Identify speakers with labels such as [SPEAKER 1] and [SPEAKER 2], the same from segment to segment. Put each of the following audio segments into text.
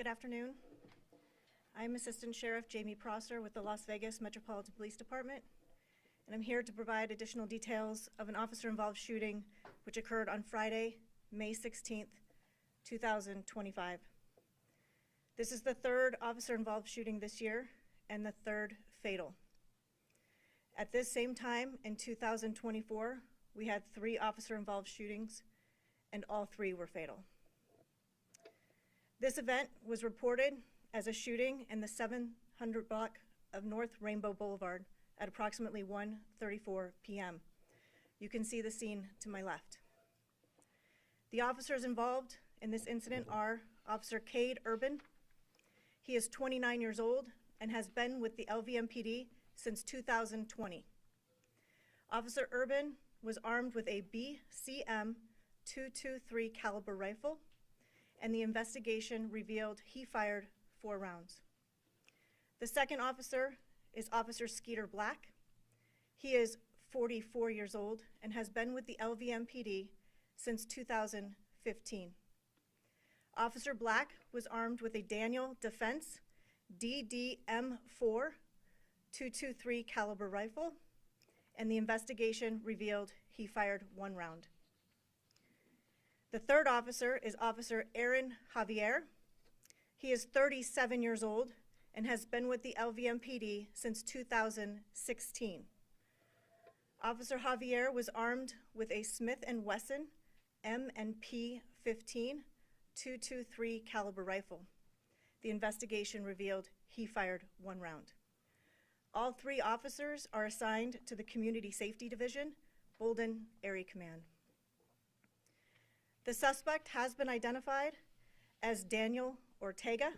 [SPEAKER 1] Good afternoon. I'm Assistant Sheriff Jamie Prosser with the Las Vegas Metropolitan Police Department, and I'm here to provide additional details of an officer-involved shooting which occurred on Friday, May 16th, 2025. This is the third officer-involved shooting this year and the third fatal. At this same time in 2024, we had 3 officer-involved shootings, and all 3 were fatal. This event was reported as a shooting in the 700 block of North Rainbow Boulevard at approximately 1:34 p.m. You can see the scene to my left. The officers involved in this incident are Officer Cade Urban. He is 29 years old and has been with the LVMPD since 2020. Officer Urban was armed with a BCM .223 caliber rifle, and the investigation revealed he fired 4 rounds. The second officer is Officer Skeeter Black. He is 44 years old and has been with the LVMPD since 2015. Officer Black was armed with a Daniel Defense DDM-4 .223 caliber rifle, and the investigation revealed he fired 1 round. The third officer is Officer Aaron Javier. He is 37 years old and has been with the LVMPD since 2016. Officer Javier was armed with a Smith & Wesson M&P 15 .223 caliber rifle. The investigation revealed he fired 1 round. All 3 officers are assigned to the Community Safety Division, Bolden Area Command. The suspect has been identified as Daniel Ortega.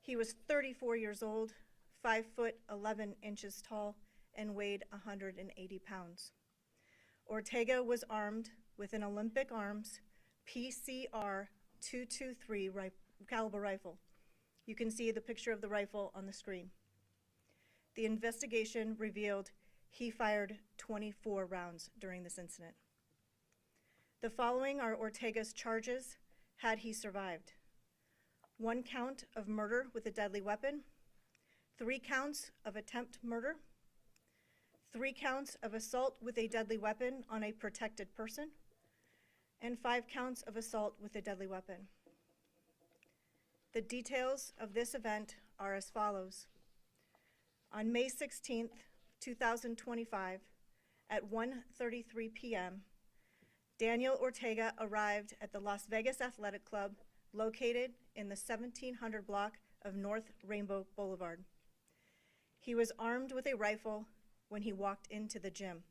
[SPEAKER 1] He was 34 years old, 5 foot 11 inches tall, and weighed 180 pounds. Ortega was armed with an Olympic Arms PCR .223 caliber rifle. You can see the picture of the rifle on the screen. The investigation revealed he fired 24 rounds during this incident. The following are Ortega's charges had he survived: 1 count of murder with a deadly weapon, 3 counts of attempt murder, 3 counts of assault with a deadly weapon on a protected person, and 5 counts of assault with a deadly weapon. The details of this event are as follows. On May 16th, 2025, at 1:33 p.m., Daniel Ortega arrived at the Las Vegas Athletic Club located in the 1700 block of North Rainbow Boulevard. He was armed with a rifle when he walked into the gym.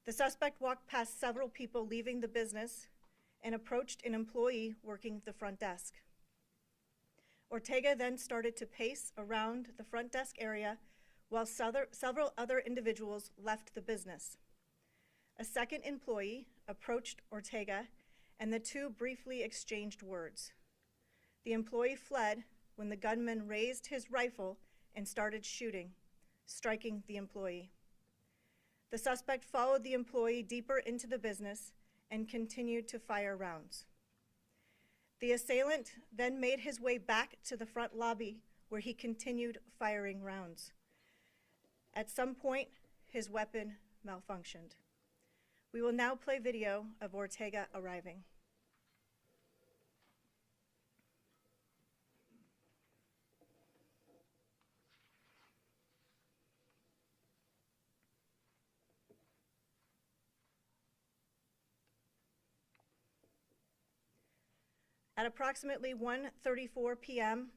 [SPEAKER 1] The suspect walked past several people leaving the business and approached an employee working the front desk. Ortega then started to pace around the front desk area while several other individuals left the business. A second employee approached Ortega, and the 2 briefly exchanged words. The employee fled when the gunman raised his rifle and started shooting, striking the employee. The suspect followed the employee deeper into the business and continued to fire rounds. The assailant then made his way back to the front lobby where he continued firing rounds. At some point, his weapon malfunctioned. We will now play video of Ortega arriving. At approximately 1:34 p.m.,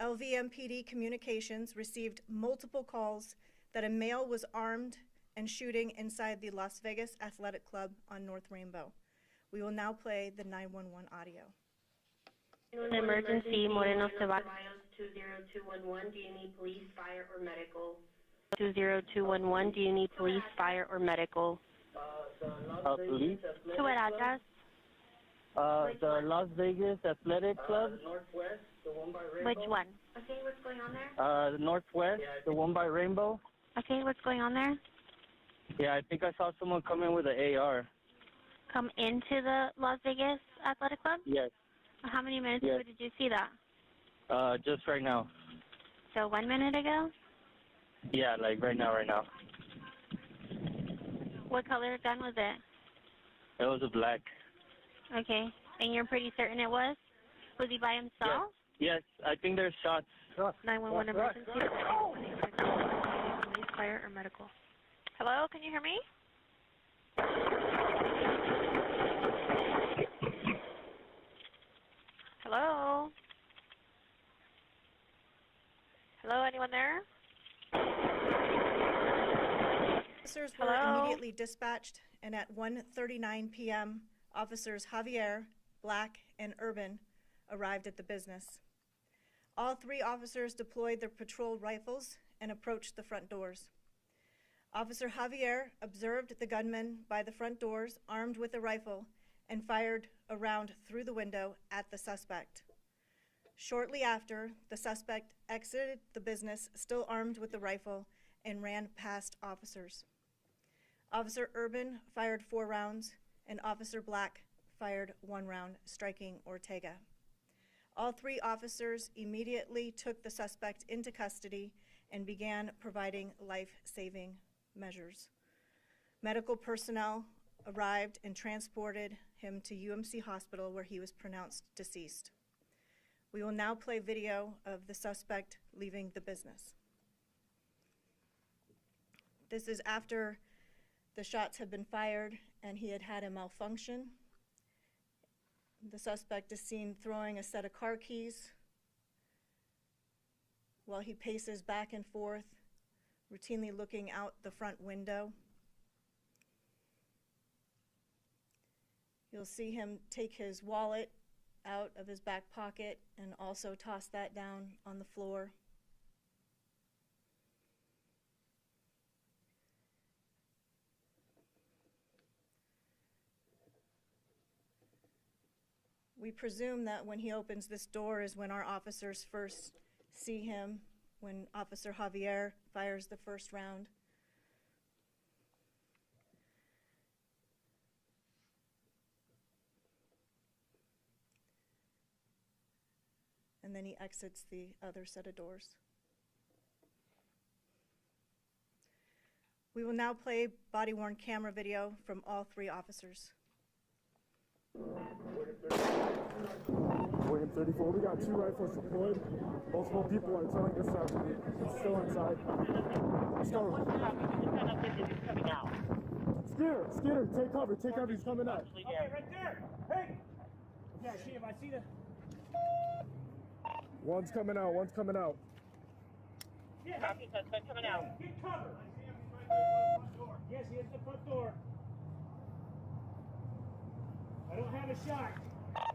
[SPEAKER 1] LVMPD Communications received multiple calls that a male was armed and shooting inside the Las Vegas Athletic Club on North Rainbow. We will now play the 911 audio.
[SPEAKER 2] An emergency, Moreno Ceballos, 20211. Do you need police, fire, or medical? 20211. Do you need police, fire, or medical?
[SPEAKER 3] Police?
[SPEAKER 2] To what address?
[SPEAKER 3] The Las Vegas Athletic Club.
[SPEAKER 4] Northwest, the one by Rainbow.
[SPEAKER 2] Which one? Okay, what's going on there?
[SPEAKER 3] The Northwest, the one by Rainbow.
[SPEAKER 2] Okay, what's going on there?
[SPEAKER 3] Yeah, I think I saw someone come in with an AR.
[SPEAKER 2] Come into the Las Vegas Athletic Club?
[SPEAKER 3] Yes.
[SPEAKER 2] How many minutes
[SPEAKER 3] Yes.
[SPEAKER 2] ago did you see that?
[SPEAKER 3] Just right now.
[SPEAKER 2] So 1 minute ago?
[SPEAKER 3] Yeah, like right now.
[SPEAKER 2] What color gun was it?
[SPEAKER 3] It was a black.
[SPEAKER 2] Okay. And you're pretty certain it was? Was he by himself?
[SPEAKER 3] Yes, I think there's shots.
[SPEAKER 2] 911 emergency. Police, fire, or medical. Hello, can you hear me? Hello? Hello, anyone there?
[SPEAKER 1] Officers were
[SPEAKER 2] Hello?
[SPEAKER 1] immediately dispatched, and at 1:39 p.m., officers Javier, Black, and Urban arrived at the business. All three officers deployed their patrol rifles and approached the front doors. Officer Javier observed the gunman by the front doors, armed with a rifle, and fired a round through the window at the suspect. Shortly after, the suspect exited the business, still armed with the rifle, and ran past officers. Officer Urban fired 4 rounds, and Officer Black fired 1 round, striking Ortega. All three officers immediately took the suspect into custody and began providing life-saving measures. Medical personnel arrived and transported him to UMC Hospital, where he was pronounced deceased. We will now play video of the suspect leaving the business. This is after the shots had been fired and he had had a malfunction. The suspect is seen throwing a set of car keys while he paces back and forth, routinely looking out the front window. You'll see him take his wallet out of his back pocket and also toss that down on the floor. We presume that when he opens this door is when our officers first see him, when Officer Javier fires the first round. And then he exits the other set of doors. We will now play body-worn camera video from all three officers.
[SPEAKER 5] William 34, we got 2 rifles deployed. Multiple people are telling us that he's still inside. Let's go. Skeeter, take cover, he's coming out.
[SPEAKER 4] Okay, right there. Hey! Yeah, see him, I see the...
[SPEAKER 5] One's coming out.
[SPEAKER 4] Yeah, copy, suspect coming out. Get cover. Yes, he is the front door. I don't have a shot.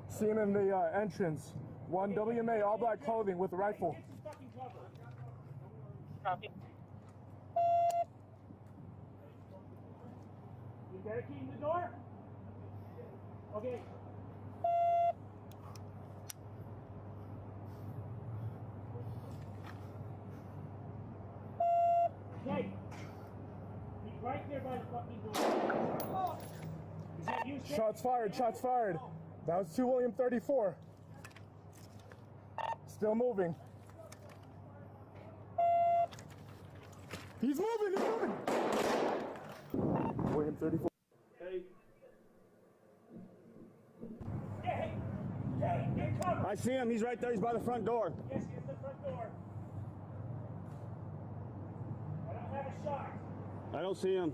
[SPEAKER 5] See him in the entrance. 1 WMA, all black clothing with a rifle.
[SPEAKER 4] Get some fucking cover.
[SPEAKER 2] Copy.
[SPEAKER 4] You got a key in the door? Okay. Okay. He's right there by the fucking door. Is that you, sir?
[SPEAKER 5] Shots fired. That was 2 William 34. Still moving. He's moving. William 34.
[SPEAKER 4] Hey, get cover.
[SPEAKER 6] I see him. He's right there. He's by the front door.
[SPEAKER 4] Yes, he is the front door. I don't have a shot.
[SPEAKER 6] I don't see him.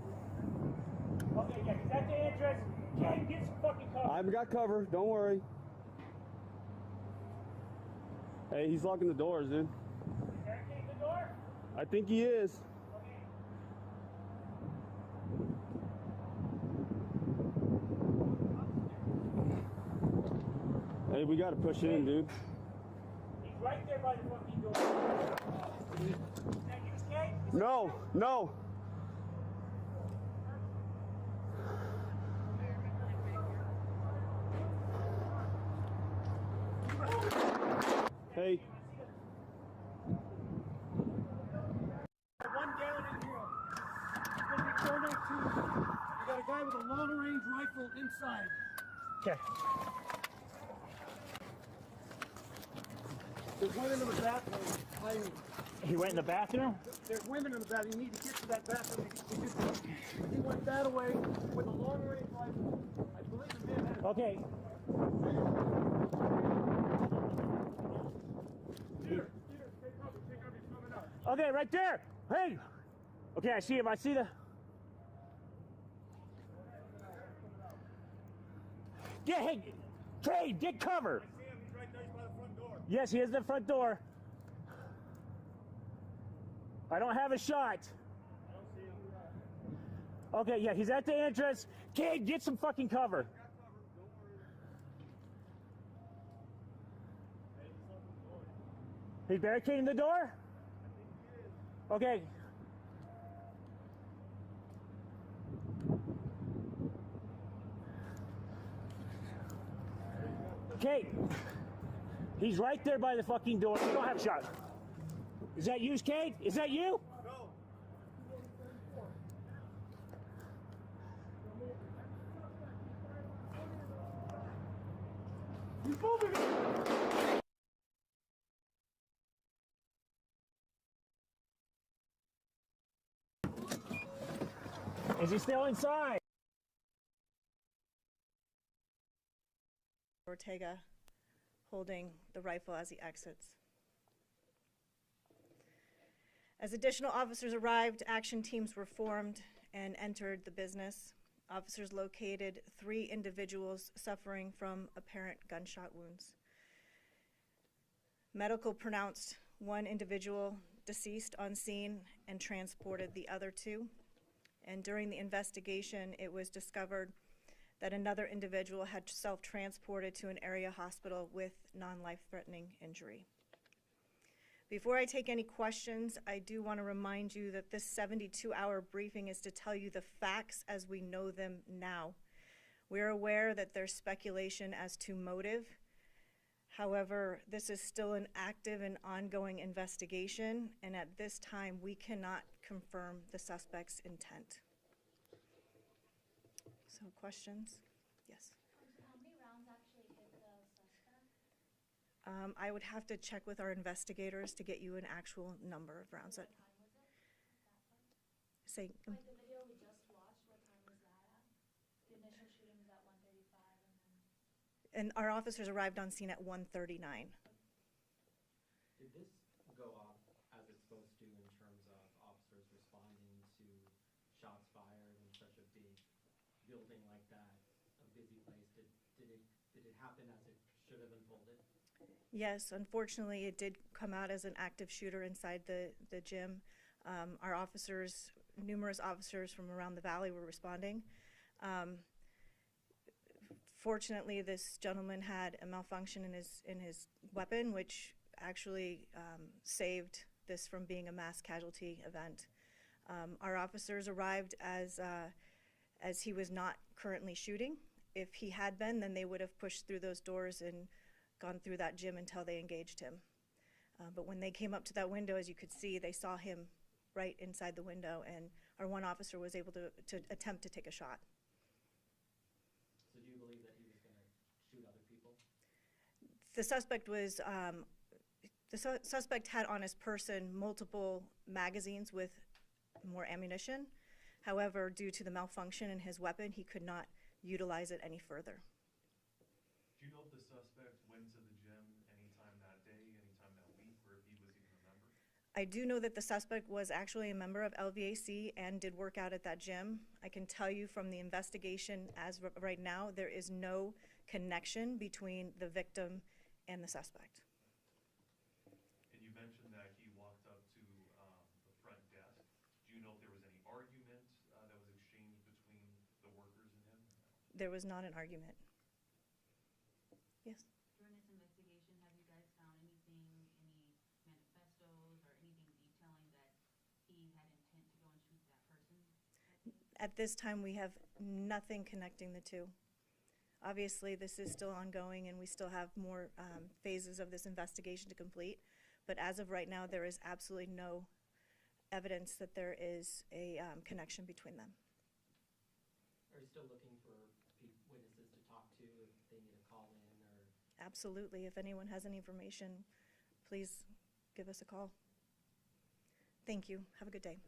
[SPEAKER 4] Okay, yeah, is that the address? Okay, get some fucking cover.
[SPEAKER 6] I've got cover. Don't worry. Hey, he's locking the doors, dude.
[SPEAKER 4] Barricade the door?
[SPEAKER 6] I think he is.
[SPEAKER 4] Okay.
[SPEAKER 6] Hey, we got to push in, dude.
[SPEAKER 4] He's right there by the fucking door. Is that you, Skate?
[SPEAKER 6] No. Hey.
[SPEAKER 4] One down in here. It's going to be 402. We got a guy with a long-range rifle inside. Okay.
[SPEAKER 5] There's women in the bathroom behind me.
[SPEAKER 4] He went in the bathroom?
[SPEAKER 5] There's women in the bathroom. You need to get to that bathroom. He went that way with a long range rifle. I believe the man had
[SPEAKER 4] Okay.
[SPEAKER 5] Peter, take cover, he's coming out.
[SPEAKER 4] Okay, right there. Hey. Okay, I see him. I see the. Yeah, hey, Cade, get cover.
[SPEAKER 5] I see him, he's right there, he's by the front door.
[SPEAKER 4] Yes, he is the front door. I don't have a shot.
[SPEAKER 5] I don't see him.
[SPEAKER 4] Okay, yeah, he's at the entrance. Cade, get some fucking cover. He's barricading the door? Okay. Kate, he's right there by the fucking door. You don't have a shot. Is that you, Kate? Is that you?
[SPEAKER 5] No. He's moving.
[SPEAKER 4] Is he still inside?
[SPEAKER 1] Ortega holding the rifle as he exits. As additional officers arrived, action teams were formed and entered the business. Officers located 3 individuals suffering from apparent gunshot wounds. Medical pronounced 1 individual deceased on scene and transported the other 2. And during the investigation, it was discovered that another individual had self-transported to an area hospital with non-life-threatening injury. Before I take any questions, I do want to remind you that this 72-hour briefing is to tell you the facts as we know them now. We're aware that there's speculation as to motive. However, this is still an active and ongoing investigation, and at this time, we cannot confirm the suspect's intent. So, questions? Yes.
[SPEAKER 7] How many rounds actually hit the suspect?
[SPEAKER 1] I would have to check with our investigators to get you an actual number of rounds.
[SPEAKER 7] What time was it?
[SPEAKER 1] Say,
[SPEAKER 7] Like the video we just watched, what time was that at? The initial shooting was at 1:35 and then...
[SPEAKER 1] and our officers arrived on scene at 1:39.
[SPEAKER 8] Did this go off as it's supposed to in terms of officers responding to shots fired in such a big building like that, a busy place? Did it happen as it should have unfolded?
[SPEAKER 1] Yes, unfortunately, it did come out as an active shooter inside the gym. Our officers, numerous officers from around the valley were responding. Fortunately, this gentleman had a malfunction in his weapon, which actually saved this from being a mass casualty event. Our officers arrived as he was not currently shooting. If he had been, then they would have pushed through those doors and gone through that gym until they engaged him. But when they came up to that window, as you could see, they saw him right inside the window, and our one officer was able to attempt to take a shot.
[SPEAKER 8] So do you believe that he was going to shoot other people?
[SPEAKER 1] The suspect was, suspect had on his person multiple magazines with more ammunition. However, due to the malfunction in his weapon, he could not utilize it any further.
[SPEAKER 9] Do you know if the suspect went to the gym anytime that day, anytime that week, or if he was even a member?
[SPEAKER 1] I do know that the suspect was actually a member of LVAC and did work out at that gym. I can tell you from the investigation as of right now, there is no connection between the victim and the suspect.
[SPEAKER 9] And you mentioned that he walked up to the front desk. Do you know if there was any argument that was exchanged between the workers and him?
[SPEAKER 1] There was not an argument. Yes?
[SPEAKER 10] During this investigation, have you guys found anything, any manifestos or anything detailing that he had intent to go and shoot that person?
[SPEAKER 1] At this time, we have nothing connecting the two. Obviously, this is still ongoing, and we still have more phases of this investigation to complete. But as of right now, there is absolutely no evidence that there is a connection between them.
[SPEAKER 8] Are you still looking for witnesses to talk to if they need a call in or?
[SPEAKER 1] Absolutely. If anyone has any information, please give us a call. Thank you. Have a good day.